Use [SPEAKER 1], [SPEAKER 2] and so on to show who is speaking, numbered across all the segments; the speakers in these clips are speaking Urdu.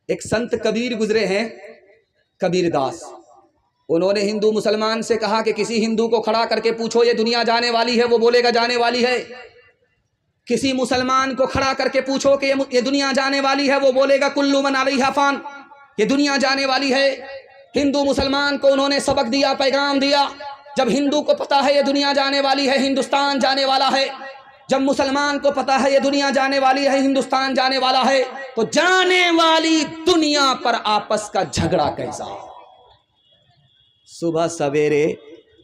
[SPEAKER 1] ایک سنت کبیر گزرے ہیں، کبیر داس، انہوں نے ہندو مسلمان سے کہا کہ کسی ہندو کو کھڑا کر کے پوچھو یہ دنیا جانے والی ہے، وہ بولے گا جانے والی ہے۔ کسی مسلمان کو کھڑا کر کے پوچھو کہ یہ دنیا جانے والی ہے، وہ بولے گا کل من علیہا فان، یہ دنیا جانے والی ہے۔ ہندو مسلمان کو انہوں نے سبق دیا، پیغام دیا، جب ہندو کو پتا ہے یہ دنیا جانے والی ہے، ہندوستان جانے والا ہے، جب مسلمان کو پتا ہے یہ دنیا جانے والی ہے، ہندوستان جانے والا ہے، تو جانے والی دنیا پر آپس کا جھگڑا کیسا؟ صبح سویرے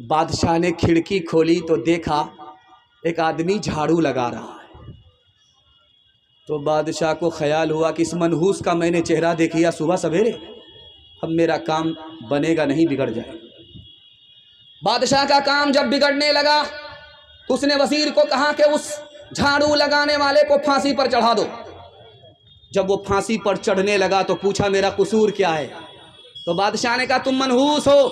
[SPEAKER 1] بادشاہ نے کھڑکی کھولی تو دیکھا ایک آدمی جھاڑو لگا رہا ہے، تو بادشاہ کو خیال ہوا کہ اس منحوس کا میں نے چہرہ دیکھیا صبح سویرے، اب میرا کام بنے گا نہیں، بگڑ جائے۔ بادشاہ کا کام جب بگڑنے لگا تو اس نے وزیر کو کہا کہ اس جھاڑو لگانے والے کو پھانسی پر چڑھا دو۔ جب وہ پھانسی پر چڑھنے لگا تو پوچھا میرا قصور کیا ہے؟ تو بادشاہ نے کہا تم منحوس ہو،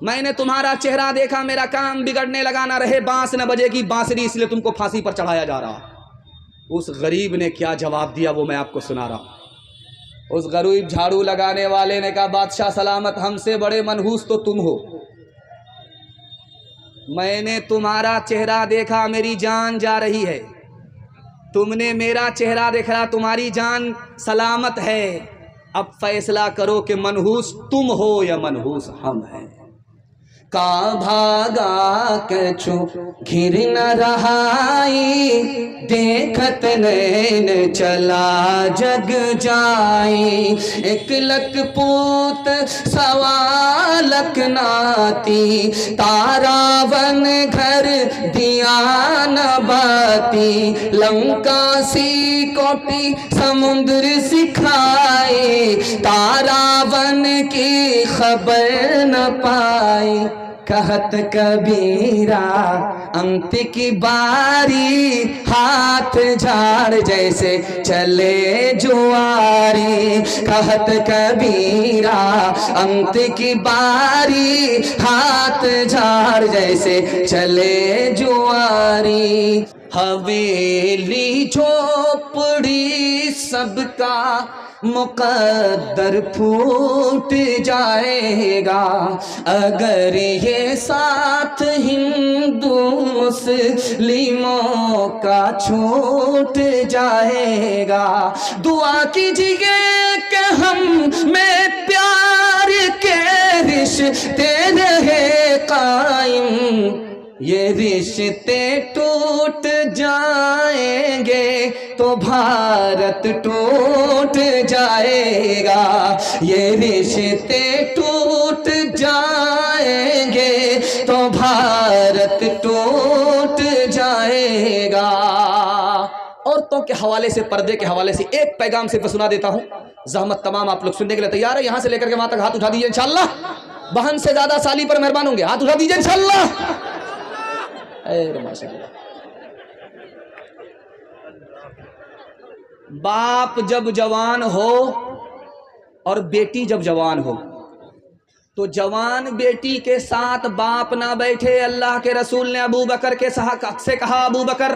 [SPEAKER 1] میں نے تمہارا چہرہ دیکھا، میرا کام بگڑنے لگا، نہ رہے بانس نہ بجے گی بانسری، اس لیے تم کو پھانسی پر چڑھایا جا رہا۔ اس غریب نے کیا جواب دیا وہ میں آپ کو سنا رہا ہوں۔ اس غریب جھاڑو لگانے والے نے کہا بادشاہ سلامت، ہم سے بڑے منحوس تو تم ہو، میں نے تمہارا چہرہ دیکھا، میری جان جا رہی ہے، تم نے میرا چہرہ دیکھا، تمہاری جان سلامت ہے، اب فیصلہ کرو کہ منحوس تم ہو یا منحوس ہم ہیں۔ کا بھاگا کچھو گھر نہ رہائی، دیکھت نین چلا جگ جائی، ایک لک پوت سوا لک ناتی، تارا ون گھر دیا نہ باتی، لنکا سی کوٹی سمندر سکھائی، تارا ون کی خبر نہ پائی، کہت کبیرا انت کی باری، ہاتھ جھاڑ جیسے چلے جواری، کہت کبیرا انت کی باری، ہاتھ جھاڑ جیسے چلے جواری، حویلی جھوپڑی سب کا مقدر پھوٹ جائے گا، اگر یہ ساتھ ہندو مسلموں کا چھوٹ جائے گا، دعا کیجیے کہ ہم میں پیار کے رشتے رہے قائم، یہ رشتے ٹوٹ جائیں گے تو بھارت ٹوٹ جائے گا، یہ رشتے ٹوٹ جائیں گے تو بھارت ٹوٹ جائے گا۔ عورتوں کے حوالے سے، پردے کے حوالے سے ایک پیغام صرف سنا دیتا ہوں، زحمت تمام آپ لوگ سننے کے لیے تیار ہے؟ یہاں سے لے کر کے وہاں تک ہاتھ اٹھا دیجیے انشاءاللہ، بہن سے زیادہ سالی پر مہربان ہوں گے، ہاتھ اٹھا دیجیے انشاءاللہ۔ باپ جب جوان ہو اور بیٹی جب جوان ہو تو جوان بیٹی کے ساتھ باپ نہ بیٹھے۔ اللہ کے رسول نے ابو بکر کے سے کہا ابو بکر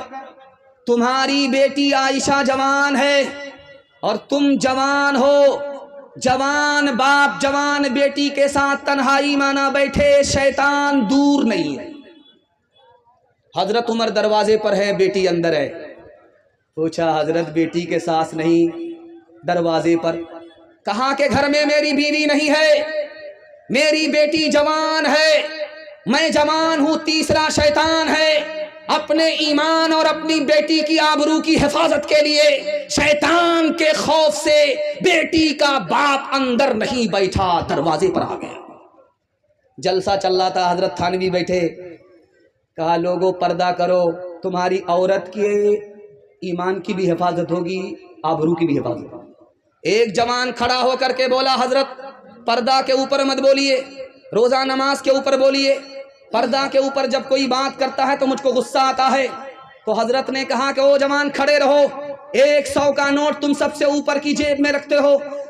[SPEAKER 1] تمہاری بیٹی عائشہ جوان ہے اور تم جوان ہو، جوان باپ جوان بیٹی کے ساتھ تنہائی میں نہ بیٹھے، شیطان دور نہیں ہے۔ حضرت عمر دروازے پر ہے، بیٹی اندر ہے، پوچھا حضرت بیٹی کے ساس نہیں دروازے پر؟ کہا کہ گھر میں میری بیوی نہیں ہے، میری بیٹی جوان ہے، میں جوان ہوں، تیسرا شیطان ہے۔ اپنے ایمان اور اپنی بیٹی کی آبرو کی حفاظت کے لیے شیطان کے خوف سے بیٹی کا باپ اندر نہیں بیٹھا، دروازے پر آ گیا۔ جلسہ چل رہا تھا، حضرت تھانوی بیٹھے، کہا لوگوں پردہ کرو، تمہاری عورت کے ایمان کی بھی حفاظت ہوگی، آبرو کی بھی حفاظت ہوگی۔ ایک جوان کھڑا ہو کر کے بولا حضرت پردہ کے اوپر مت بولیے، روزہ نماز کے اوپر بولیے، پردہ کے اوپر جب کوئی بات کرتا ہے تو مجھ کو غصہ آتا ہے۔ تو حضرت نے کہا کہ او جوان کھڑے رہو، 100 کا نوٹ تم سب سے اوپر کی جیب میں رکھتے ہو،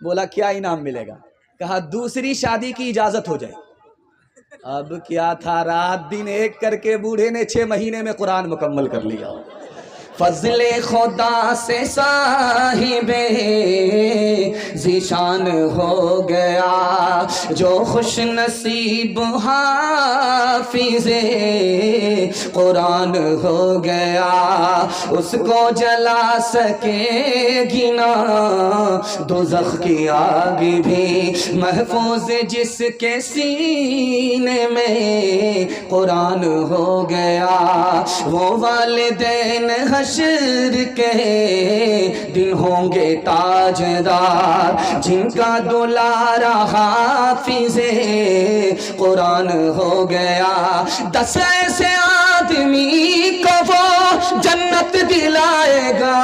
[SPEAKER 1] بولا کیا انعام ملے گا؟ کہا دوسری شادی کی اجازت ہو جائے۔ اب کیا تھا، رات دن ایک کر کے بوڑھے نے 6 مہینے میں قرآن مکمل کر لیا۔ فضل خدا سے صاحب ذیشان ہو گیا، جو خوش نصیب حافظ قرآن ہو گیا، اس کو جلا سکے گی نہ دوزخ کی آگ بھی، محفوظ جس کے سینے میں قرآن ہو گیا، وہ والدین حشر کے دن ہوں گے تاجدار، جن کا دلارا حافظ قرآن ہو گیا، 10 ایسے آدمی کو وہ جنت دلائے گا،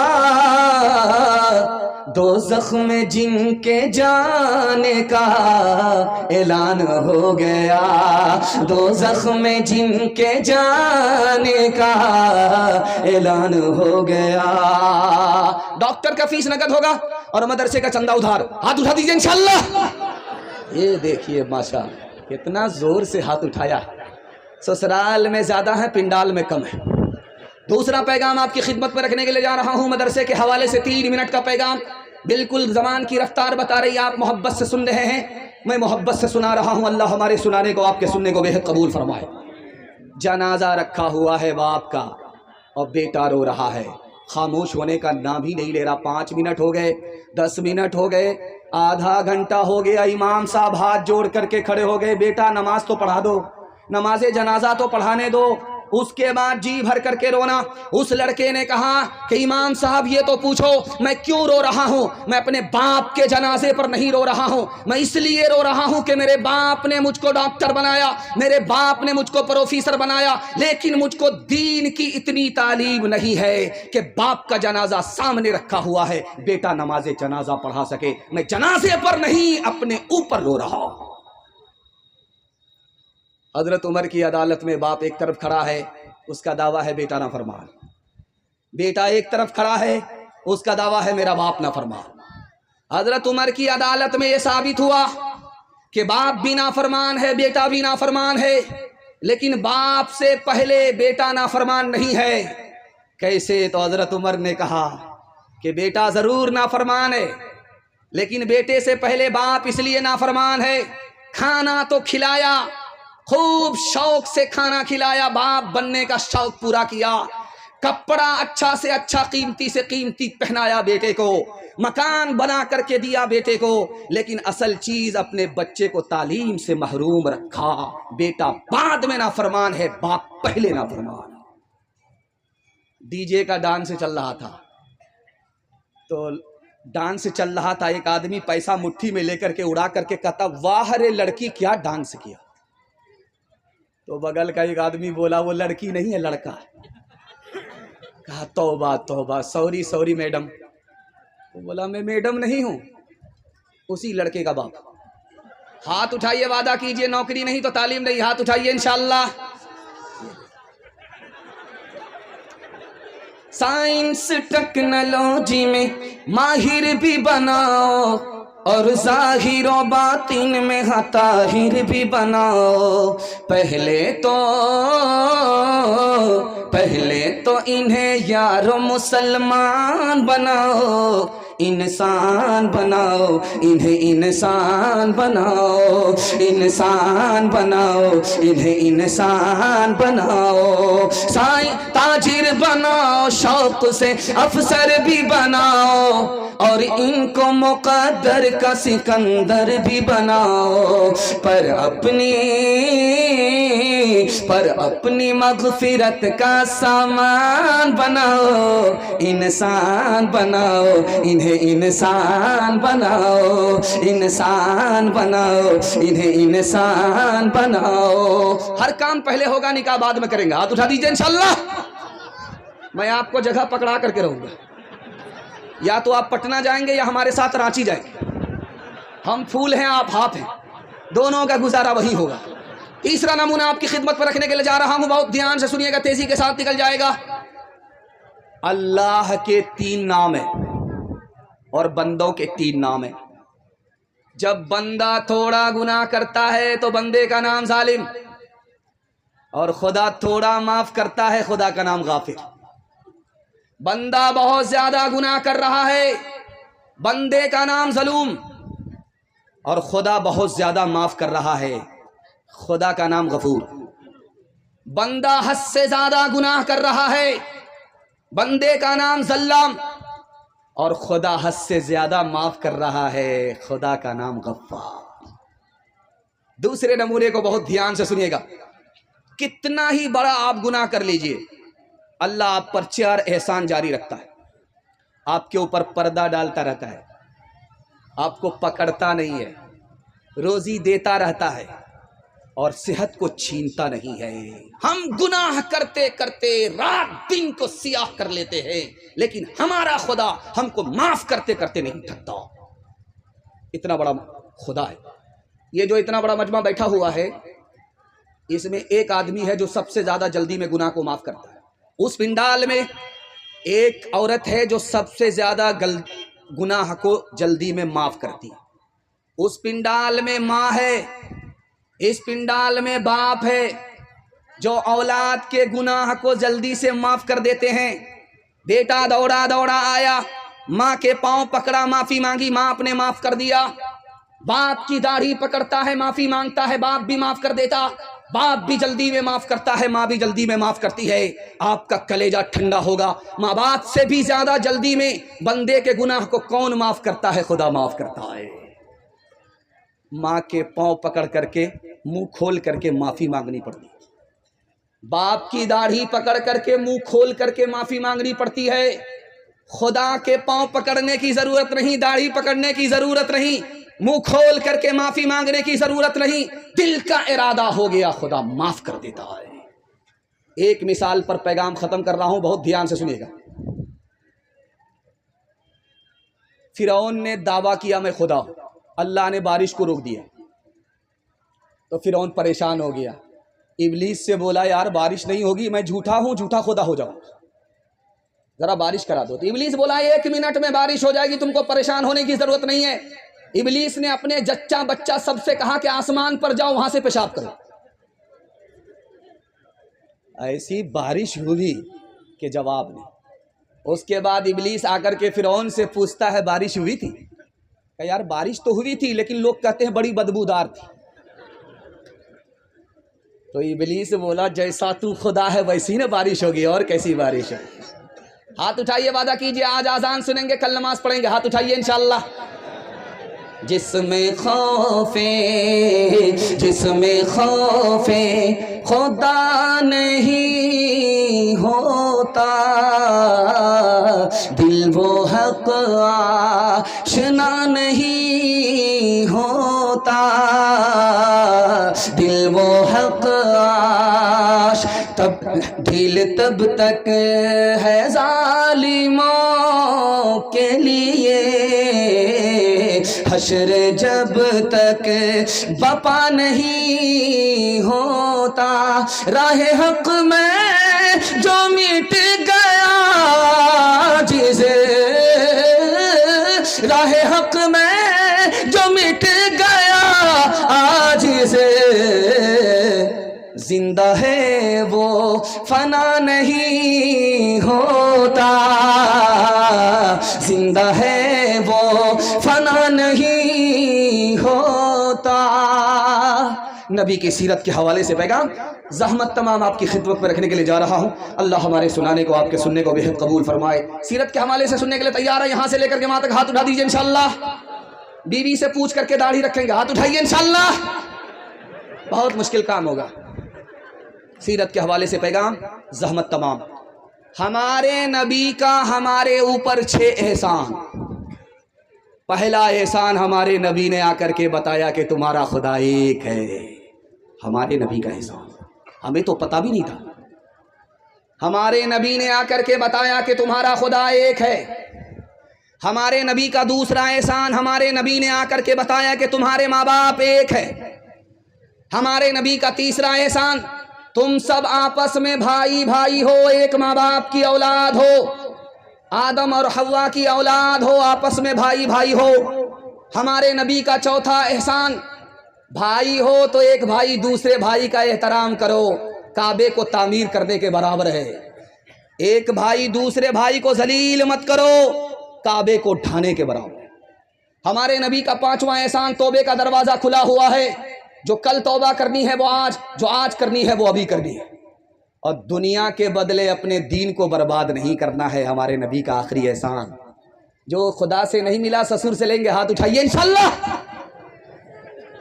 [SPEAKER 1] دوزخ میں جن کے جانے کا اعلان ہو گیا، دوزخ میں جن کے جانے کا اعلان ہو گیا۔ ڈاکٹر کا فیس نقد ہوگا اور مدرسے کا چندہ ادھار، ہاتھ اٹھا دیجئے انشاءاللہ۔ یہ دیکھیے ماشاء کتنا زور سے ہاتھ اٹھایا، سسرال میں زیادہ ہے پنڈال میں کم ہے۔ دوسرا پیغام آپ کی خدمت میں رکھنے کے لیے جا رہا ہوں، مدرسے کے حوالے سے 3 منٹ کا پیغام، بالکل زمان کی رفتار بتا رہی ہے، آپ محبت سے سن رہے ہیں، میں محبت سے سنا رہا ہوں، اللہ ہمارے سنانے کو آپ کے سننے کو بے حد قبول فرمائے۔ جنازہ رکھا ہوا ہے باپ کا اور بیٹا رو رہا ہے، خاموش ہونے کا نام بھی نہیں لے رہا۔ 5 منٹ ہو گئے، 10 منٹ ہو گئے، آدھا گھنٹہ ہو گیا، امام صاحب ہاتھ جوڑ کر کے کھڑے ہو گئے، بیٹا نماز تو پڑھا دو، نماز جنازہ تو پڑھانے دو۔ اس کے بعد جی بھر کر کے رونا۔ اس لڑکے نے کہا کہ امام صاحب یہ تو پوچھو میں کیوں رو رہا ہوں، میں اپنے باپ کے جنازے پر نہیں رو رہا ہوں، میں اس لیے رو رہا ہوں کہ میرے باپ نے مجھ کو ڈاکٹر بنایا، میرے باپ نے مجھ کو پروفیسر بنایا، لیکن مجھ کو دین کی اتنی تعلیم نہیں ہے کہ باپ کا جنازہ سامنے رکھا ہوا ہے بیٹا نماز جنازہ پڑھا سکے، میں جنازے پر نہیں اپنے اوپر رو رہا ہوں۔ حضرت عمر کی عدالت میں باپ ایک طرف کھڑا ہے، اس کا دعویٰ ہے بیٹا نافرمان، بیٹا ایک طرف کھڑا ہے، اس کا دعویٰ ہے میرا باپ نافرمان۔ حضرت عمر کی عدالت میں یہ ثابت ہوا کہ باپ بھی نافرمان ہے، بیٹا بھی نافرمان ہے، لیکن باپ سے پہلے بیٹا نافرمان نہیں ہے۔ کیسے؟ تو حضرت عمر نے کہا کہ بیٹا ضرور نافرمان ہے، لیکن بیٹے سے پہلے باپ اس لیے نافرمان ہے، کھانا تو کھلایا، خوب شوق سے کھانا کھلایا، باپ بننے کا شوق پورا کیا، کپڑا اچھا سے اچھا قیمتی سے قیمتی پہنایا بیٹے کو، مکان بنا کر کے دیا بیٹے کو، لیکن اصل چیز اپنے بچے کو تعلیم سے محروم رکھا۔ بیٹا بعد میں نافرمان ہے، باپ پہلے نافرمان ہے۔ ڈی جے کا ڈانس چل رہا تھا، تو ڈانس چل رہا تھا، ایک آدمی پیسہ مٹھی میں لے کر کے اڑا کر کے کہتا واہ رے لڑکی کیا ڈانس کیا، تو بغل کا ایک آدمی بولا وہ لڑکی نہیں ہے لڑکا ہے۔ کہا توبہ توبہ، سوری سوری میڈم۔ تو بولا میں میڈم نہیں ہوں، اسی لڑکے کا باپ۔ ہاتھ اٹھائیے، وعدہ کیجئے، نوکری نہیں تو تعلیم نہیں، ہاتھ اٹھائیے انشاءاللہ۔ سائنس ٹیکنالوجی میں ماہر بھی بناؤ اور ظاہر و باطن میں طاہر بھی بناؤ، پہلے تو انہیں یارو مسلمان بناؤ، انسان بناؤ، انہیں انسان بناؤ، انسان بناؤ، انہیں انسان بناؤ، تاجر بناؤ، شوق سے افسر بھی بناؤ، اور ان کو مقدر کا سکندر بھی بناؤ، پر اپنی مغفرت کا سامان بناؤ، انسان بناؤ، انہیں انسان بناؤ، انسان بناؤ، انہیں انسان بناؤ۔ ہر کام پہلے ہوگا، نکاح بعد میں کریں گے، ہاتھ اٹھا دیجئے انشاءاللہ۔ میں آپ کو جگہ پکڑا کر کے رہوں گا، یا تو آپ پٹنہ جائیں گے یا ہمارے ساتھ رانچی جائیں گے، ہم پھول ہیں آپ ہاتھ ہیں، دونوں کا گزارا وہی ہوگا۔ تیسرا نمونہ آپ کی خدمت پر رکھنے کے لیے جا رہا ہوں، بہت دھیان سے سنیے گا، تیزی کے ساتھ نکل جائے گا۔ اللہ کے 3 نام ہیں اور بندوں کے 3 نام ہیں۔ جب بندہ تھوڑا گناہ کرتا ہے تو بندے کا نام ظالم، اور خدا تھوڑا معاف کرتا ہے، خدا کا نام غافر۔ بندہ بہت زیادہ گناہ کر رہا ہے، بندے کا نام ظلوم، اور خدا بہت زیادہ معاف کر رہا ہے، خدا کا نام غفور۔ بندہ حد سے زیادہ گناہ کر رہا ہے، بندے کا نام ظلام، اور خدا حد سے زیادہ معاف کر رہا ہے، خدا کا نام غفار۔ دوسرے نمونے کو بہت دھیان سے سنیے گا، کتنا ہی بڑا آپ گناہ کر لیجئے، اللہ آپ پر 4 احسان جاری رکھتا ہے۔ آپ کے اوپر پردہ ڈالتا رہتا ہے، آپ کو پکڑتا نہیں ہے، روزی دیتا رہتا ہے، اور صحت کو چھینتا نہیں ہے۔ ہم گناہ کرتے کرتے رات دن کو سیاہ کر لیتے ہیں، لیکن ہمارا خدا ہم کو معاف کرتے کرتے نہیں تھکتا۔ اتنا بڑا خدا ہے۔ یہ جو اتنا بڑا مجمع بیٹھا ہوا ہے، اس میں ایک آدمی ہے جو سب سے زیادہ جلدی میں گناہ کو معاف کرتا ہے۔ اس پنڈال میں ایک عورت ہے جو سب سے زیادہ گناہ کو جلدی میں معاف کرتی ہے۔ اس پنڈال میں ماں ہے، اس پنڈال میں باپ ہے جو اولاد کے گناہ کو جلدی سے معاف کر دیتے ہیں۔ بیٹا دوڑا دوڑا آیا، ماں کے پاؤں پکڑا، معافی مانگی، ماں نے معاف کر دیا۔ باپ کی داڑھی پکڑتا ہے، معافی مانگتا ہے، باپ بھی معاف کر دیتا۔ باپ بھی جلدی میں معاف کرتا ہے، ماں بھی جلدی میں معاف کرتی ہے۔ آپ کا کلیجہ ٹھنڈا ہوگا، ماں باپ سے بھی زیادہ جلدی میں بندے کے گناہ کو کون معاف کرتا ہے؟ خدا معاف کرتا ہے۔ ماں کے پاؤں پکڑ کر کے منہ کھول کر کے معافی مانگنی پڑتی ہے، باپ کی داڑھی پکڑ کر کے منہ کھول کر کے معافی مانگنی پڑتی ہے۔ خدا کے پاؤں پکڑنے کی ضرورت نہیں، داڑھی پکڑنے کی ضرورت نہیں، منہ کھول کر کے معافی مانگنے کی ضرورت نہیں، دل کا ارادہ ہو گیا، خدا معاف کر دیتا ہے۔ ایک مثال پر پیغام ختم کر رہا ہوں، بہت دھیان سے سنیے گا۔ فرعون نے دعویٰ کیا میں خدا ہوں، اللہ نے بارش کو روک دیا تو فرعون پریشان ہو گیا، ابلیس سے بولا یار بارش نہیں ہوگی، میں جھوٹا ہوں، جھوٹا خدا ہو جاؤں، ذرا بارش کرا دو۔ تو ابلیس بولا 1 منٹ میں بارش ہو جائے گی، تم کو پریشان ہونے کی ضرورت نہیں ہے۔ ابلیس نے اپنے جچہ بچہ سب سے کہا کہ آسمان پر جاؤ، وہاں سے پیشاب کرو۔ ایسی بارش ہوئی کہ جواب نہیں۔ اس کے بعد ابلیس آ کر کے فرعون سے پوچھتا ہے بارش ہوئی تھی؟ کہ یار بارش تو ہوئی تھی، لیکن لوگ کہتے ہیں بڑی بدبودار تھی۔ تو ابلیس بولا جیسا تو خدا ہے ویسی نا بارش ہوگی، اور کیسی بارش ہوگی؟ ہاتھ اٹھائیے، وعدہ کیجئے آج آذان سنیں گے، کل نماز پڑھیں گے، ہاتھ اٹھائیے انشاءاللہ۔ جس میں خوف خدا نہیں ہوتا، دل وہ حق آشنا نہیں ہوتا، دل وہ حق آش تب دل تب تک ہے ظالموں کے لیے، حشر جب تک بپا نہیں ہوتا، راہ حق میں جو مٹ گیا جسے، راہ حق میں جو مٹ گیا آج سے، زندہ ہے وہ فنا نہیں ہوتا، زندہ ہے وہ فنا نہیں ہوتا۔ نبی کی سیرت کے حوالے سے پیغام زحمت تمام آپ کی خدمت میں رکھنے کے لیے جا رہا ہوں۔ اللہ ہمارے سنانے کو، آپ کے سننے کو بہت قبول فرمائے۔ سیرت کے حوالے سے سننے کے لیے تیار ہے؟ یہاں سے لے کر کے وہاں تک ہاتھ اٹھا دیجئے انشاءاللہ۔ بیوی سے پوچھ کر کے داڑھی رکھیں گے، ہاتھ اٹھائیے انشاءاللہ۔ بہت مشکل کام ہوگا۔ سیرت کے حوالے سے پیغام زحمت تمام۔ ہمارے نبی کا ہمارے اوپر 6 احسان۔ پہلا احسان ہمارے نبی نے آ کر کے بتایا کہ تمہارا خدا ایک ہے۔ ہمارے نبی کا احسان ہمیں تو پتہ بھی نہیں تھا۔ ہمارے نبی نے آ کر کے بتایا کہ تمہارا خدا ایک ہے۔ ہمارے نبی کا دوسرا احسان، ہمارے نبی نے آ کر کے بتایا کہ تمہارے ماں باپ ایک ہے۔ ہمارے نبی کا تیسرا احسان، تم سب آپس میں بھائی بھائی ہو، ایک ماں باپ کی اولاد ہو، آدم اور حوا کی اولاد ہو، آپس میں بھائی بھائی ہو۔ ہمارے نبی کا چوتھا احسان، بھائی ہو تو ایک بھائی دوسرے بھائی کا احترام کرو، کعبے کو تعمیر کرنے کے برابر ہے۔ ایک بھائی دوسرے بھائی کو ذلیل مت کرو، کعبے کو ڈھانے کے برابر ہے۔ ہمارے نبی کا پانچواں احسان، توبے کا دروازہ کھلا ہوا ہے، جو کل توبہ کرنی ہے وہ آج، جو آج کرنی ہے وہ ابھی کرنی ہے، اور دنیا کے بدلے اپنے دین کو برباد نہیں کرنا ہے۔ ہمارے نبی کا آخری احسان، جو خدا سے نہیں ملا سسر سے لیں گے، ہاتھ اٹھائیے انشاءاللہ۔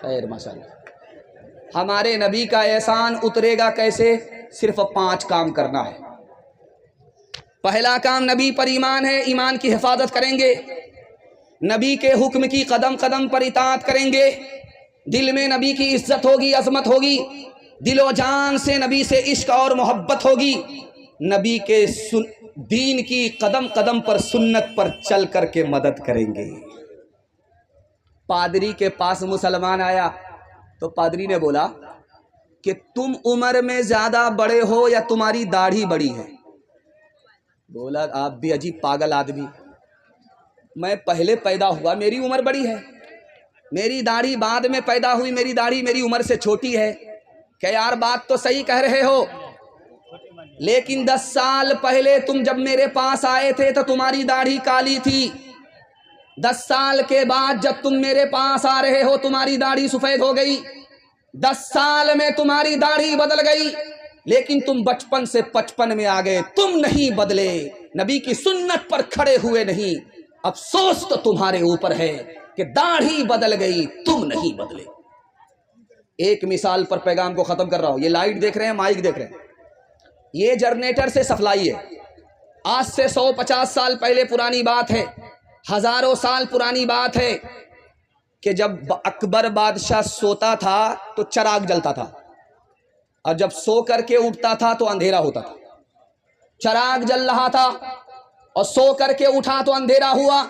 [SPEAKER 1] خیر ماشاءاللہ۔ ہمارے نبی کا احسان اترے گا کیسے؟ صرف 5 کام کرنا ہے۔ پہلا کام، نبی پر ایمان ہے، ایمان کی حفاظت کریں گے، نبی کے حکم کی قدم قدم پر اطاعت کریں گے، دل میں نبی کی عزت ہوگی، عظمت ہوگی، دل و جان سے نبی سے عشق اور محبت ہوگی، نبی کے دین کی قدم قدم پر سنت پر چل کر کے مدد کریں گے۔ پادری کے پاس مسلمان آیا تو پادری نے بولا کہ تم عمر میں زیادہ بڑے ہو یا تمہاری داڑھی بڑی ہے؟ بولا آپ بھی عجیب پاگل آدمی، میں پہلے پیدا ہوا میری عمر بڑی ہے، میری داڑھی بعد میں پیدا ہوئی، میری داڑھی میری عمر سے چھوٹی ہے۔ کہ یار بات تو صحیح کہہ رہے ہو، لیکن 10 سال پہلے تم جب میرے پاس آئے تھے تو تمہاری داڑھی کالی تھی، 10 سال کے بعد جب تم میرے پاس آ رہے ہو تمہاری داڑھی سفید ہو گئی، 10 سال میں تمہاری داڑھی بدل گئی، لیکن تم بچپن سے 55 میں آ گئے، تم نہیں بدلے، نبی کی سنت پر کھڑے ہوئے نہیں۔ افسوس تو تمہارے اوپر ہے کہ داڑھی بدل گئی، تم نہیں بدلے۔ ایک مثال پر پیغام کو ختم کر رہا ہوں۔ یہ لائٹ دیکھ رہے ہیں، مائک دیکھ رہے ہیں، یہ جنریٹر سے سپلائی ہے۔ آج سے 150 سال پہلے پرانی بات ہے، ہزاروں سال پرانی بات ہے کہ جب اکبر بادشاہ سوتا تھا تو چراغ جلتا تھا، اور جب سو کر کے اٹھتا تھا تو اندھیرا ہوتا تھا۔ چراغ جل رہا تھا اور سو کر کے اٹھا تو اندھیرا ہوا،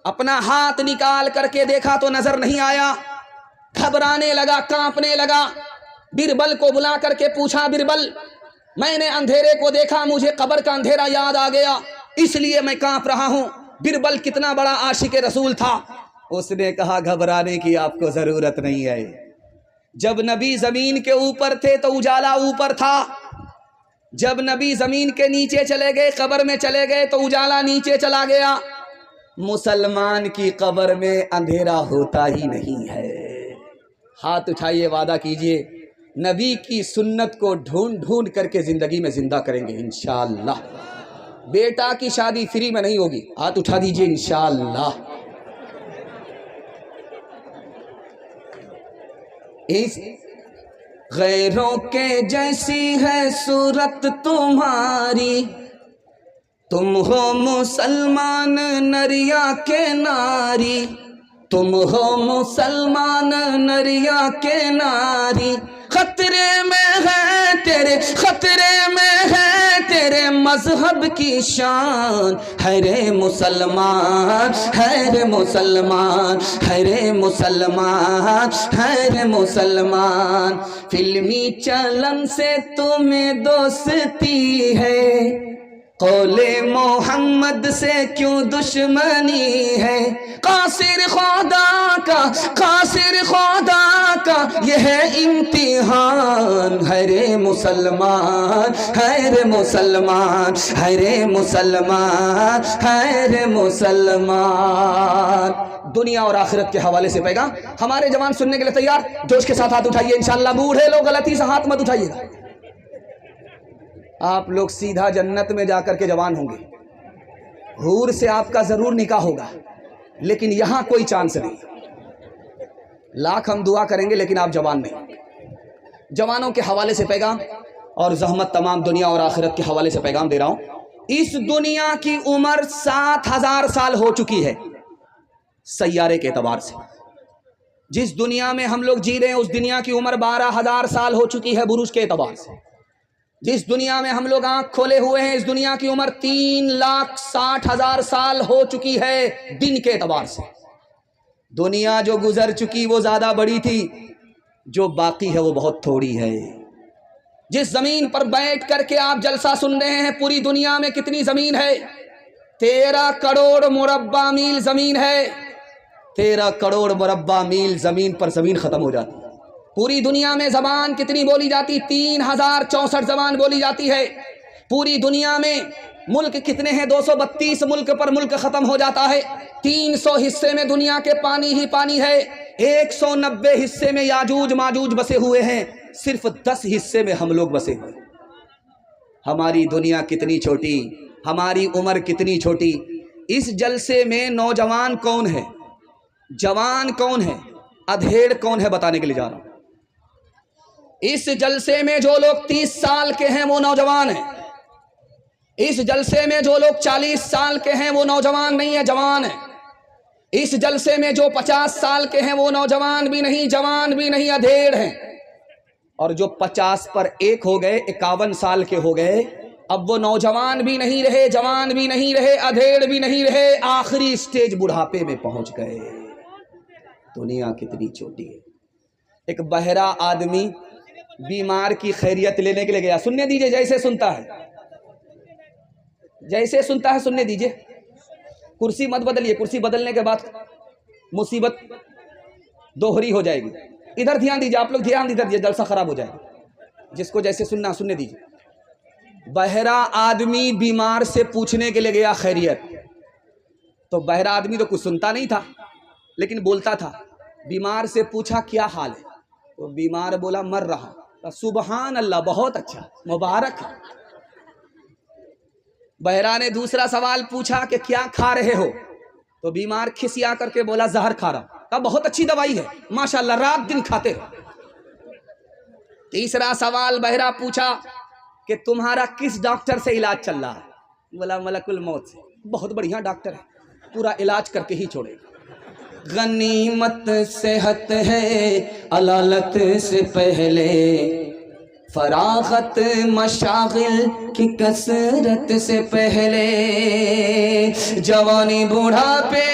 [SPEAKER 1] اپنا ہاتھ نکال کر کے دیکھا تو نظر نہیں آیا، گھبرانے لگا، کانپنے لگا، بربل کو بلا کر کے پوچھا، بربل میں نے اندھیرے کو دیکھا، مجھے قبر کا اندھیرا یاد آ گیا، اس لیے میں کانپ رہا ہوں۔ بربل کتنا بڑا عاشق رسول تھا، اس نے کہا گھبرانے کی آپ کو ضرورت نہیں ہے، جب نبی زمین کے اوپر تھے تو اجالا اوپر تھا، جب نبی زمین کے نیچے چلے گئے، قبر میں چلے گئے تو اجالا نیچے چلا گیا۔ مسلمان کی قبر میں اندھیرا ہوتا ہی نہیں ہے۔ ہاتھ اٹھائیے، وعدہ کیجئے نبی کی سنت کو ڈھونڈ ڈھونڈ کر کے زندگی میں زندہ کریں گے انشاءاللہ۔ بیٹا کی شادی فری میں نہیں ہوگی، ہاتھ اٹھا دیجئے انشاءاللہ۔ اس غیروں کے جیسی ہے صورت تمہاری، تم ہو مسلمان نریا کے ناری، تم ہو مسلمان نریا کے ناری، خطرے میں ہے تیرے، خطرے میں ہے تیرے مذہب کی شان، ہے رے مسلمان، ہے رے مسلمان، ہے رے مسلمان، ہے رے مسلمان، فلمی چلن سے تمہیں دوستی ہے، قول محمد سے کیوں دشمنی ہے، قاصر خدا کا، قاصر خدا کا یہ ہے امتحان، ہے رے مسلمان، ہے رے مسلمان، ہے رے مسلمان، ہے رے مسلمان۔ دنیا اور آخرت کے حوالے سے پیغام ہمارے جوان سننے کے لیے تیار؟ جوش کے ساتھ ہاتھ اٹھائیے انشاءاللہ۔ بوڑھے لوگ غلطی سے ہاتھ مت اٹھائیے گا، آپ لوگ سیدھا جنت میں جا کر کے جوان ہوں گے، حور سے آپ کا ضرور نکاح ہوگا، لیکن یہاں کوئی چانس نہیں۔ لاکھ ہم دعا کریں گے لیکن آپ جوان نہیں۔ جوانوں کے حوالے سے پیغام اور زحمت تمام دنیا اور آخرت کے حوالے سے پیغام دے رہا ہوں۔ اس دنیا کی عمر 7000 سال ہو چکی ہے سیارے کے اعتبار سے۔ جس دنیا میں ہم لوگ جی رہے ہیں اس دنیا کی عمر 12000 سال ہو چکی ہے برج کے اعتبار سے۔ جس دنیا میں ہم لوگ آنکھ کھولے ہوئے ہیں اس دنیا کی عمر 3,60,000 سال ہو چکی ہے دن کے اعتبار سے۔ دنیا جو گزر چکی وہ زیادہ بڑی تھی، جو باقی ہے وہ بہت تھوڑی ہے۔ جس زمین پر بیٹھ کر کے آپ جلسہ سن رہے ہیں پوری دنیا میں کتنی زمین ہے؟ 13 کروڑ مربع میل زمین ہے، 13 کروڑ مربع میل زمین پر زمین ختم ہو جاتی ہے۔ پوری دنیا میں زبان کتنی بولی جاتی؟ 3064 زبان بولی جاتی ہے پوری دنیا میں۔ ملک کتنے ہیں؟ 232 ملک پر ملک ختم ہو جاتا ہے۔ 300 حصے میں دنیا کے پانی ہی پانی ہے، 190 حصے میں یاجوج ماجوج بسے ہوئے ہیں، صرف 10 حصے میں ہم لوگ بسے ہوئے ہیں۔ ہماری دنیا کتنی چھوٹی، ہماری عمر کتنی چھوٹی۔ اس جلسے میں نوجوان کون ہے، جوان کون ہے، ادھیڑ کون ہے، بتانے کے لیے جا رہا ہوں۔ اس جلسے میں جو لوگ 30 سال کے ہیں وہ نوجوان ہیں، اس جلسے میں جو لوگ 40 سال کے ہیں وہ نوجوان نہیں ہے، جوان ہیں۔ اس جلسے میں جو 50 سال کے ہیں وہ نوجوان بھی نہیں، جوان بھی نہیں، ادھیڑ ہیں۔ اور جو 50 پر 1 ہو گئے، 51 سال کے ہو گئے، اب وہ نوجوان بھی نہیں رہے، جوان بھی نہیں رہے، ادھیڑ بھی نہیں رہے، آخری سٹیج بڑھاپے میں پہنچ گئے۔ دنیا کتنی چھوٹی ہے۔ ایک بہرا آدمی بیمار کی خیریت لینے کے لیے گیا، سننے دیجئے جیسے سنتا ہے، جیسے سنتا ہے سننے دیجئے، کرسی مت بدلیے، کرسی بدلنے کے بعد مصیبت دوہری ہو جائے گی۔ ادھر دھیان دیجئے، آپ لوگ دھیان ادھر دیجئے، جلسہ خراب ہو جائے گا۔ جس کو جیسے سننا سننے دیجئے۔ بہرا آدمی بیمار سے پوچھنے کے لیے گیا خیریت، تو بہرا آدمی تو کچھ سنتا نہیں تھا لیکن بولتا تھا۔ بیمار سے پوچھا کیا حال ہے، تو بیمار بولا مر رہا۔ سبحان اللہ، بہت اچھا، مبارک۔ بہرا نے دوسرا سوال پوچھا کہ کیا کھا رہے ہو، تو بیمار کھسیا کر کے بولا زہر کھا رہا۔ کہا بہت اچھی دوائی ہے، ماشاءاللہ، رات دن کھاتے رہو۔ تیسرا سوال بہرا پوچھا کہ تمہارا کس ڈاکٹر سے علاج چل رہا ہے، بولا ملک الموت سے۔ بہت بڑھیا ڈاکٹر ہے، پورا علاج کر کے ہی چھوڑے گا۔ غنیمت صحت ہے علالت سے پہلے، فراغت مشاغل کی کثرت سے پہلے، جوانی بوڑھاپے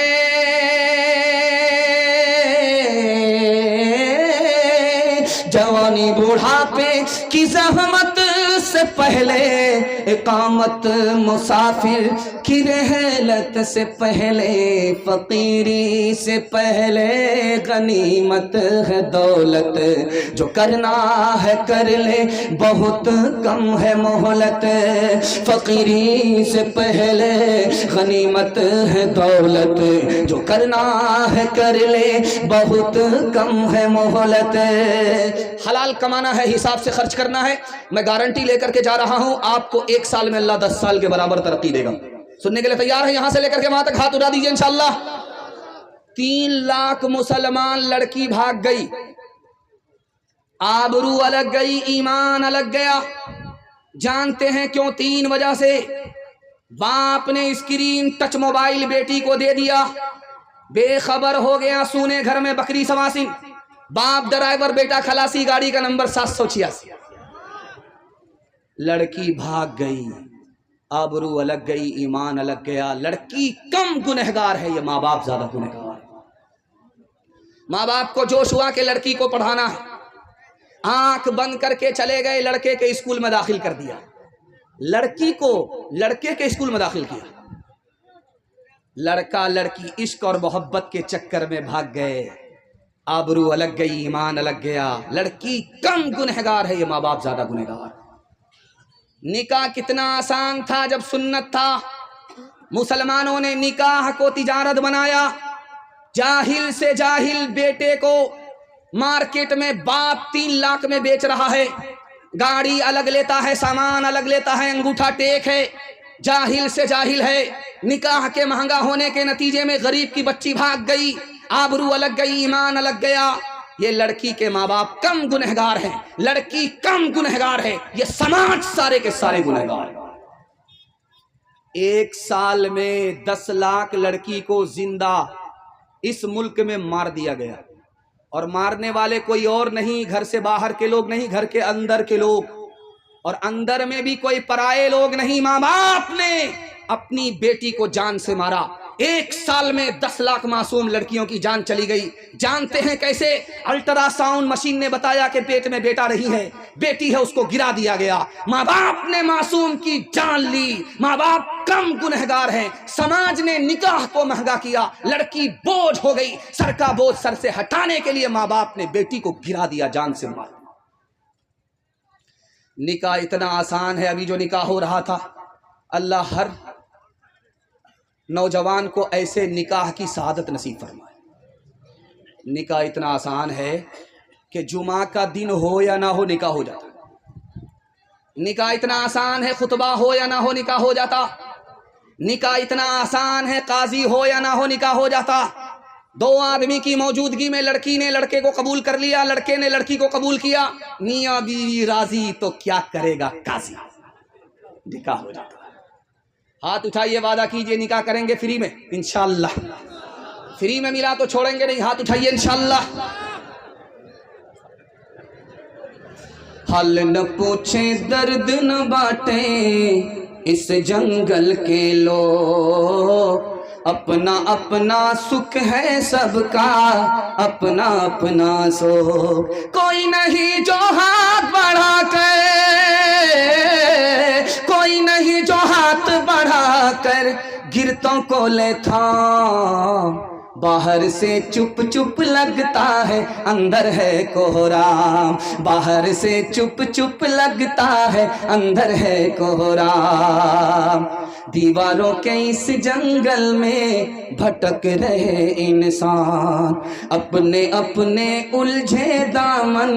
[SPEAKER 1] جوانی بوڑھاپے کی زحمت سے پہلے، اقامت مسافر کی رحلت سے پہلے، فقیری سے پہلے غنیمت ہے دولت، جو کرنا ہے کر لے بہت کم ہے مہلت، فقیری سے پہلے غنیمت ہے دولت، جو کرنا ہے کر لے بہت کم ہے مہلت۔ حلال کمانا ہے، حساب سے خرچ کرنا ہے۔ میں گارنٹی لے کر کے جا رہا ہوں، آپ کو 1 سال میں اللہ 10 سال کے برابر ترقی دے گا۔ سننے کے لیے تیار ہے؟ یہاں سے لے کر کے وہاں تک ہاتھ اٹھا دیجئے انشاءاللہ۔ 3 لاکھ مسلمان لڑکی بھاگ گئی، آبرو الگ گئی، ایمان الگ گیا۔ جانتے ہیں کیوں؟ 3 وجہ سے۔ باپ نے اسکرین ٹچ موبائل بیٹی کو دے دیا، بے خبر ہو گیا، سونے گھر میں بکری سواسن۔ باپ ڈرائیور، بیٹا خلاصی، گاڑی کا نمبر 786۔ لڑکی بھاگ گئی، آبرو الگ گئی، ایمان الگ گیا۔ لڑکی کم گنہگار ہے، یہ ماں باپ زیادہ گنہگار ہے۔ ماں باپ کو جوش ہوا کہ لڑکی کو پڑھانا ہے، آنکھ بند کر کے چلے گئے، لڑکے کے اسکول میں داخل کر دیا، لڑکی کو لڑکے کے اسکول میں داخل کیا۔ لڑکا لڑکی عشق اور محبت کے چکر میں بھاگ گئے، آبرو الگ گئی، ایمان الگ گیا۔ لڑکی کم گنہگار ہے، یہ ماں باپ زیادہ گنہگار۔ نکاح کتنا آسان تھا جب سنت تھا۔ مسلمانوں نے نکاح کو تجارت بنایا۔ جاہل سے جاہل بیٹے کو مارکیٹ میں باپ 3 لاکھ میں بیچ رہا ہے، گاڑی الگ لیتا ہے، سامان الگ لیتا ہے، انگوٹھا ٹیک ہے، جاہل سے جاہل ہے۔ نکاح کے مہنگا ہونے کے نتیجے میں غریب کی بچی بھاگ گئی، آبرو الگ گئی، ایمان الگ گیا۔ یہ لڑکی کے ماں باپ کم گنہگار ہیں، لڑکی کم گنہگار ہے، یہ سماج سارے کے سارے گنہگار ہیں۔ 1 سال میں 10 لاکھ لڑکی کو زندہ اس ملک میں مار دیا گیا، اور مارنے والے کوئی اور نہیں، گھر سے باہر کے لوگ نہیں، گھر کے اندر کے لوگ، اور اندر میں بھی کوئی پرائے لوگ نہیں۔ ماں باپ نے اپنی بیٹی کو جان سے مارا۔ 1 سال میں 10 لاکھ معصوم لڑکیوں کی جان چلی گئی. جانتے ہیں کیسے؟ الٹرا ساؤنڈ مشین نے بتایا کہ پیٹ میں بیٹا نہیں ہے، بیٹی ہے، اس کو گرا دیا گیا. ماں باپ نے معصوم کی جان لی. ماں باپ کم گنہگار ہیں. سماج نے نکاح کو مہنگا کیا، لڑکی بوجھ ہو گئی. سر کا بوجھ سر سے ہٹانے کے لیے ماں باپ نے بیٹی کو گرا دیا، جان سے مار. نکاح اتنا آسان ہے. ابھی جو نکاح ہو رہا تھا، اللہ ہر نوجوان کو ایسے نکاح کی سعادت نصیب فرمائے. نکاح اتنا آسان ہے کہ جمعہ کا دن ہو یا نہ ہو نکاح ہو جاتا. نکاح اتنا آسان ہے، خطبہ ہو یا نہ ہو نکاح ہو جاتا. نکاح اتنا آسان ہے، قاضی ہو یا نہ ہو نکاح ہو جاتا. 2 آدمی کی موجودگی میں لڑکی نے لڑکے کو قبول کر لیا، لڑکے نے لڑکی کو قبول کیا، میاں بیوی راضی تو کیا کرے گا قاضی، نکاح ہو جاتا. ہاتھ اٹھائیے، وعدہ کیجئے نکاح کریں گے فری میں انشاءاللہ. فری میں ملا تو چھوڑیں گے نہیں. ہاتھ اٹھائیے انشاءاللہ. حل نہ پوچھیں درد نہ بانٹیں اس جنگل کے لوگ، اپنا اپنا سکھ ہے سب کا، اپنا اپنا سوگ. کوئی نہیں جو ہاتھ بڑھا کر، کوئی نہیں جو ہاتھ بڑھا کر گرتوں کو لے تھام. باہر سے چپ چپ لگتا ہے اندر ہے کوہرام، باہر سے چپ چپ لگتا ہے اندر ہے کوہرام. دیواروں کے اس جنگل میں بھٹک رہے انسان، اپنے اپنے الجھے دامن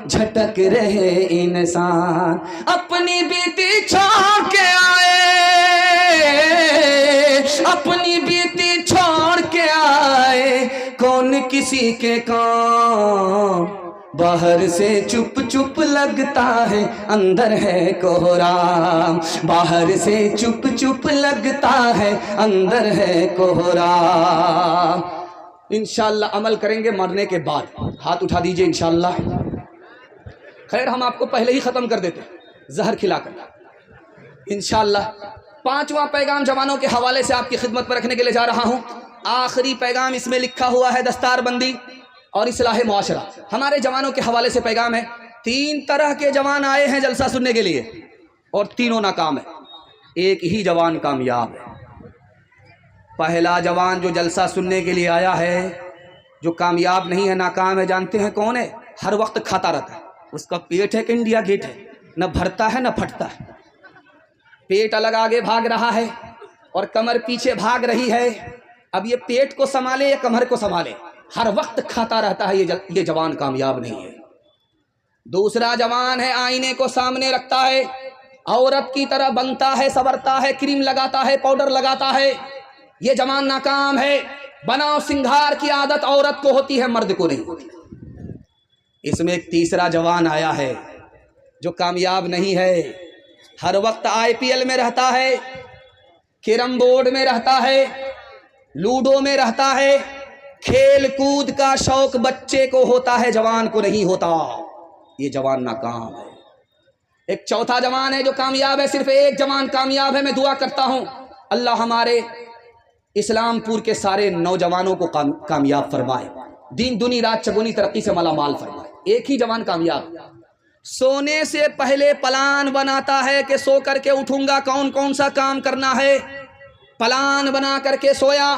[SPEAKER 1] جھٹک رہے انسان. اپنی بیٹی چھوڑ کے آئے، اپنی بیٹی چھوڑ کے آئے، کون کسی کے کام. باہر سے چپ چپ لگتا ہے اندر ہے کوہرام، باہر سے چپ چپ لگتا ہے اندر ہے کوہرام. انشاءاللہ عمل کریں گے مرنے کے بعد. ہاتھ اٹھا دیجئے انشاءاللہ. خیر ہم آپ کو پہلے ہی ختم کر دیتے زہر کھلا کر. انشاءاللہ 5واں پیغام جوانوں کے حوالے سے آپ کی خدمت پر رکھنے کے لیے جا رہا ہوں. آخری پیغام اس میں لکھا ہوا ہے دستار بندی اور اصلاح معاشرہ. ہمارے جوانوں کے حوالے سے پیغام ہے. 3 طرح کے جوان آئے ہیں جلسہ سننے کے لیے اور تینوں ناکام ہے. ایک ہی جوان کامیاب ہے. پہلا جوان جو جلسہ سننے کے لیے آیا ہے، جو کامیاب نہیں ہے، ناکام ہے، جانتے ہیں کون ہے؟ ہر وقت کھاتا رہتا ہے. اس کا پیٹ ہے کہ انڈیا گیٹ ہے، نہ بھرتا ہے نہ پھٹتا ہے. پیٹ الگ آگے بھاگ رہا ہے اور کمر پیچھے بھاگ رہی ہے. اب یہ پیٹ کو سنبھالے یا کمر کو سنبھالے؟ ہر وقت کھاتا رہتا ہے. یہ جوان کامیاب نہیں ہے. دوسرا جوان ہے آئینے کو سامنے رکھتا ہے، عورت کی طرح بنتا ہے، سنورتا ہے، کریم لگاتا ہے، پاؤڈر لگاتا ہے. یہ جوان ناکام ہے. بناؤ سنگھار کی عادت عورت کو ہوتی ہے، مرد کو نہیں ہوتی. اس میں ایک تیسرا جوان آیا ہے جو کامیاب نہیں ہے. ہر وقت IPL میں رہتا ہے، کیرم بورڈ میں رہتا ہے، لوڈو میں رہتا ہے. کھیل کود کا شوق بچے کو ہوتا ہے، جوان کو نہیں ہوتا. یہ جوان ناکام ہے. ایک چوتھا جوان ہے جو کامیاب ہے. صرف ایک جوان کامیاب ہے. میں دعا کرتا ہوں اللہ ہمارے اسلام پور کے سارے نوجوانوں کو کامیاب فرمائے، دین دنی رات چگنی ترقی سے مالا مال فرمائے. ایک ہی جوان کامیاب. سونے سے پہلے پلان بناتا ہے کہ سو کر کے اٹھوں گا، کون کون سا کام کرنا ہے. پلان بنا کر کے سویا،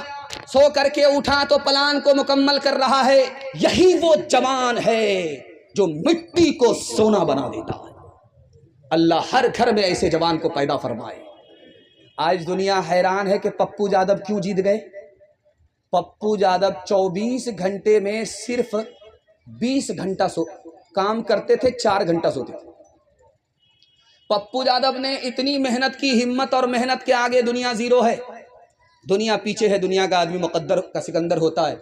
[SPEAKER 1] سو کر کے اٹھا تو پلان کو مکمل کر رہا ہے. یہی وہ جوان ہے جو مٹی کو سونا بنا دیتا ہے. اللہ ہر گھر میں ایسے جوان کو پیدا فرمائے. آج دنیا حیران ہے کہ پپو یادو کیوں جیت گئے. پپو یادو 24 گھنٹے میں صرف 20 گھنٹہ کام کرتے تھے، 4 گھنٹہ سوتے تھے. پپو یادو نے اتنی محنت کی، ہمت اور محنت کے آگے دنیا زیرو ہے. دنیا پیچھے ہے. دنیا کا آدمی مقدر کا سکندر ہوتا ہے.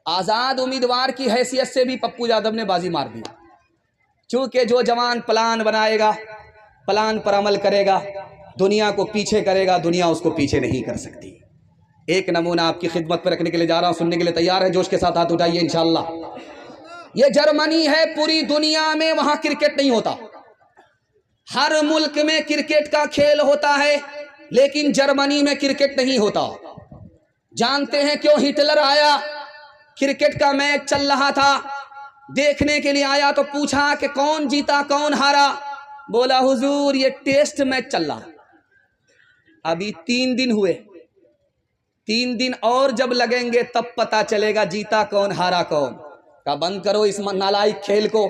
[SPEAKER 1] آزاد امیدوار کی حیثیت سے بھی پپو یادو نے بازی مار دی. چونکہ جو جوان پلان بنائے گا، پلان پر عمل کرے گا، دنیا کو پیچھے کرے گا، دنیا اس کو پیچھے نہیں کر سکتی. ایک نمونہ آپ کی خدمت پر رکھنے کے لیے جا رہا ہوں. سننے کے لیے تیار ہے؟ جوش کے ساتھ ہاتھ اٹھائیے انشاءاللہ. یہ جرمنی ہے. پوری دنیا میں وہاں کرکٹ نہیں ہوتا. ہر ملک میں کرکٹ کا کھیل ہوتا ہے لیکن جرمنی میں کرکٹ نہیں ہوتا. جانتے ہیں کیوں ہٹلر آیا؟ کرکٹ کا میچ چل رہا تھا، دیکھنے کے لیے آیا تو پوچھا کہ کون جیتا کون ہارا؟ بولا حضور یہ ٹیسٹ میچ چل رہا، ابھی 3 دن ہوئے، 3 دن اور جب لگیں گے تب پتا چلے گا جیتا کون ہارا کون۔ کہا بند کرو اس نالائق کھیل کو۔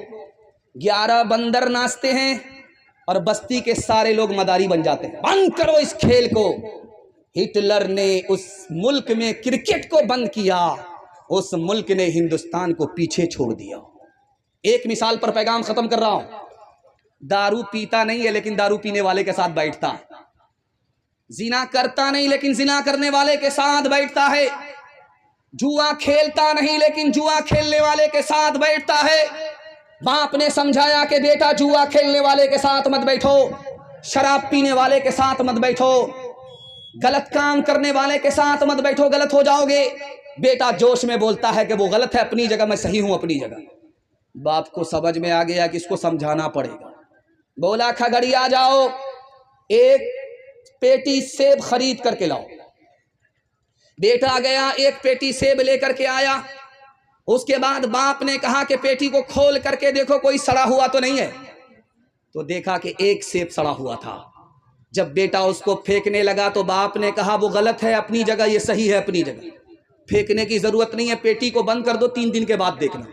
[SPEAKER 1] 11 بندر ناچتے ہیں اور بستی کے سارے لوگ مداری بن جاتے ہیں، بند کرو اس کھیل کو۔ ہٹلر نے اس ملک میں کرکٹ کو بند کیا، اس ملک نے ہندوستان کو پیچھے چھوڑ دیا۔ ایک مثال پر پیغام ختم کر رہا ہوں، دارو پیتا نہیں ہے لیکن دارو پینے والے کے ساتھ بیٹھتا ہے، زنا کرتا نہیں لیکن زنا کرنے والے کے ساتھ بیٹھتا ہے، جوا کھیلتا نہیں لیکن جوا کھیلنے والے کے ساتھ بیٹھتا ہے۔ باپ نے سمجھایا کہ بیٹا جوا کھیلنے والے کے ساتھ مت بیٹھو، شراب پینے والے کے ساتھ مت بیٹھو، غلط کام کرنے والے کے ساتھ مت بیٹھو، غلط ہو جاؤ گے۔ بیٹا جوش میں بولتا ہے کہ وہ غلط ہے اپنی جگہ، میں صحیح ہوں اپنی جگہ۔ باپ کو سمجھ میں آ گیا کہ اس کو سمجھانا پڑے گا، بولا کھگڑی آ جاؤ، ایک پیٹی سیب خرید کر کے لاؤ۔ بیٹا گیا، ایک پیٹی سیب لے کر کے آیا۔ اس کے بعد باپ نے کہا کہ پیٹی کو کھول کر کے دیکھو کوئی سڑا ہوا تو نہیں ہے، تو دیکھا کہ ایک سیب سڑا ہوا تھا۔ جب بیٹا اس کو پھینکنے لگا تو باپ نے کہا وہ غلط ہے اپنی جگہ، یہ صحیح ہے اپنی جگہ، پھینکنے کی ضرورت نہیں ہے، پیٹی کو بند کر دو، 3 دن کے بعد دیکھنا۔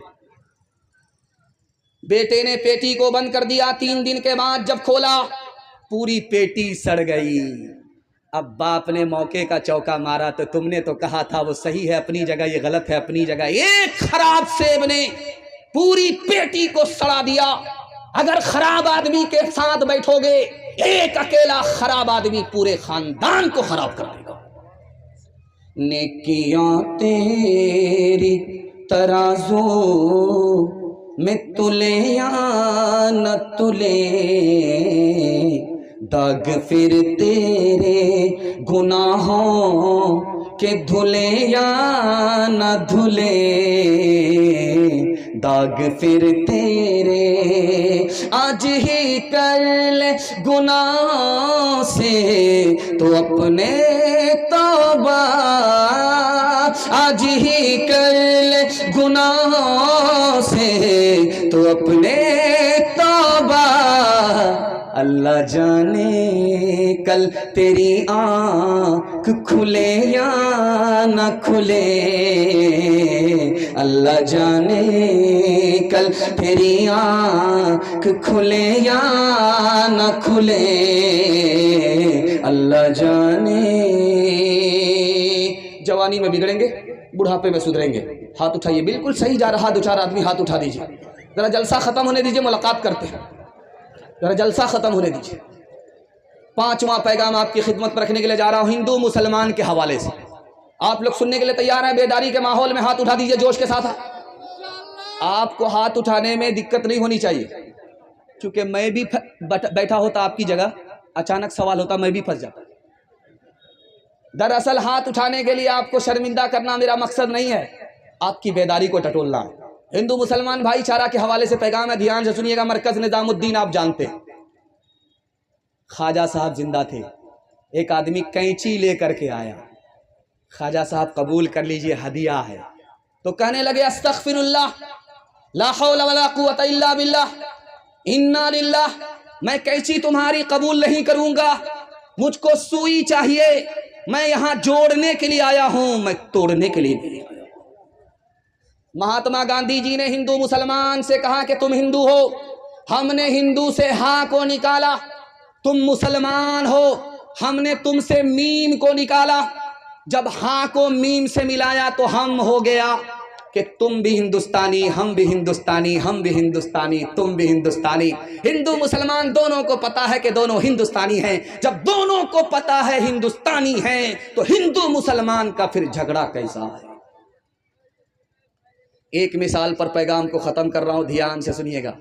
[SPEAKER 1] بیٹے نے پیٹی کو بند کر دیا، 3 دن کے بعد جب کھولا پوری پیٹی سڑ گئی۔ اب باپ نے موقع کا چوکا مارا تو تم نے تو کہا تھا وہ صحیح ہے اپنی جگہ، یہ غلط ہے اپنی جگہ۔ ایک خراب سیب نے پوری پیٹی کو سڑا دیا۔ اگر خراب آدمی کے ساتھ بیٹھو گے، ایک اکیلا خراب آدمی پورے خاندان کو خراب کر دے گا۔ نیکیاں تیری ترازو میں تلے یا نہ تلے، داغ پھر تیرے گناہوں کے دھلے یا نہ دھلے، داغ پھر تیرے آج ہی کر لے گناہ سے تو اپنے توبہ، آج ہی کر لے گناہ سے تو اپنے توبہ۔ اللہ جانے کل تیری آنکھ کھلے یا نہ کھلے، اللہ جانے کل تیری آنکھ کھلے یا نہ کھلے، اللہ جانے۔ جوانی میں بگڑیں گے، بڑھاپے میں سدھریں گے۔ ہاتھ اٹھائیے، بالکل صحیح جا رہا 2-4 آدمی ہاتھ اٹھا دیجیے، ذرا جلسہ ختم ہونے دیجیے، ملاقات کرتے ہیں، ذرا جلسہ ختم ہونے دیجیے۔ 5واں پیغام آپ کی خدمت پر رکھنے کے لیے جا رہا ہوں، ہندو مسلمان کے حوالے سے۔ آپ لوگ سننے کے لیے تیار ہیں؟ بیداری کے ماحول میں ہاتھ اٹھا دیجیے جوش کے ساتھ۔ آپ کو ہاتھ اٹھانے میں دقت نہیں ہونی چاہیے، کیونکہ میں بھی بیٹھا ہوتا آپ کی جگہ، اچانک سوال ہوتا میں بھی پھنس جاتا۔ دراصل ہاتھ اٹھانے کے لیے آپ کو شرمندہ کرنا میرا مقصد نہیں ہے، آپ کی بیداری کو ٹٹولنا ہے۔ ہندو مسلمان بھائی چارہ کے حوالے سے پیغام ہے، دھیان سے سنیے گا۔ مرکز نظام الدین آپ جانتے ہیں، خواجہ صاحب زندہ تھے، ایک آدمی کینچی لے کر کے آیا، خواجہ صاحب قبول کر لیجئے ہدیہ ہے، تو کہنے لگے استغفر اللہ، لا حول ولا قوت الا باللہ، انا للہ، میں کینچی تمہاری قبول نہیں کروں گا، مجھ کو سوئی چاہیے، میں یہاں جوڑنے کے لیے آیا ہوں، میں توڑنے کے لیے نہیں آیا۔ مہاتما گاندھی جی نے ہندو مسلمان سے کہا کہ تم ہندو ہو، ہم نے ہندو سے ہاں کو نکالا، تم مسلمان ہو، ہم نے تم سے میم کو نکالا، جب ہاں کو میم سے ملایا تو ہم ہو گیا کہ تم بھی ہندوستانی، ہم بھی ہندوستانی، ہم بھی ہندوستانی، تم بھی ہندوستانی۔ ہندو مسلمان دونوں کو پتا ہے کہ دونوں ہندوستانی ہیں، جب دونوں کو پتا ہے ہندوستانی ہیں تو ہندو مسلمان کا پھر جھگڑا کیسا ہے؟ ایک مثال پر پیغام کو ختم کر رہا ہوں، دھیان سے سنیے گا۔